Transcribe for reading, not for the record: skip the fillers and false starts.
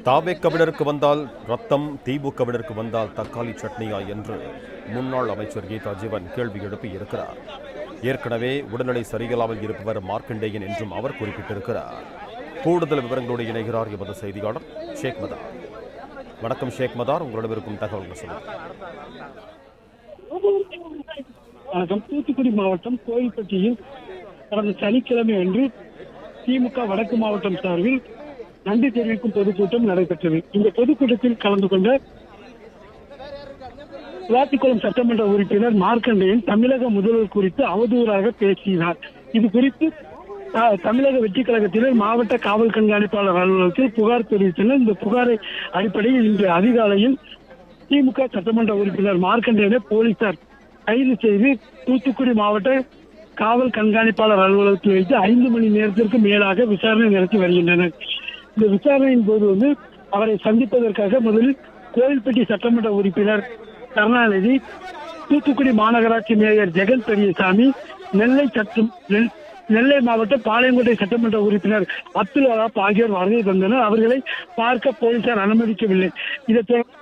தாவேக்கவினருக்கு வந்தால் ரத்தம், திமுகவினருக்கு வந்தால் தக்காளி சட்னியா என்று முன்னாள் அமைச்சர் கீதா ஜீவன் கேள்வி எழுப்பியிருக்கிறார். ஏற்கனவே உடல்நிலை சரியில்லாமல் இருப்பவர் மார்க்கண்டேயன் என்றும் அவர் குறிப்பிட்டிருக்கிறார். கூடுதல் விவரங்களோடு இணைகிறார் எமது செய்தியாளர் ஷேக் மதார். வணக்கம் ஷேக் மதார், உங்களிடம் இருக்கும் தகவல்கள் சொல்லுங்கள். வணக்கம். தூத்துக்குடி மாவட்டம் கோயில்பட்டியில் கடந்த சனிக்கிழமை அன்று திமுக வடக்கு மாவட்டம் சார்பில் நன்றி தெரிவிக்கும் பொதுக்கூட்டம் நடைபெற்றது. இந்த பொதுக்கூட்டத்தில் கலந்து கொண்ட விளாத்திக்குளம் சட்டமன்ற உறுப்பினர் மார்க்கண்டேயன் தமிழக முதல்வர் குறித்து அவதூறாக பேசினார். இது குறித்து தமிழக வெற்றி கழகத்தினர் மாவட்ட காவல் கண்காணிப்பாளர் அலுவலகத்தில் புகார் தெரிவித்தனர். இந்த புகாரை அடிப்படையில் இன்று அதிகாலையில் திமுக சட்டமன்ற உறுப்பினர் மார்க்கண்டேயனை போலீசார் கைது செய்து தூத்துக்குடி மாவட்ட காவல் கண்காணிப்பாளர் அலுவலகத்தில் வைத்து 5 மணி நேரத்திற்கு மேலாக விசாரணை நடத்தி வருகின்றனர். இந்த விசாரணையின் போது அவரை சந்திப்பதற்காக முதலில் கோயில்பட்டி சட்டமன்ற உறுப்பினர் கருணாநிதி, தூத்துக்குடி மாநகராட்சி மேயர் ஜெகன் பெரியசாமி, நெல்லை மாவட்ட பாளையங்கோட்டை சட்டமன்ற உறுப்பினர் அப்துல் வஹாப் ஆகியோர் வருகை தந்தனர். அவர்களை பார்க்க போலீசார் அனுமதிக்கவில்லை. இதை தொடர்ந்து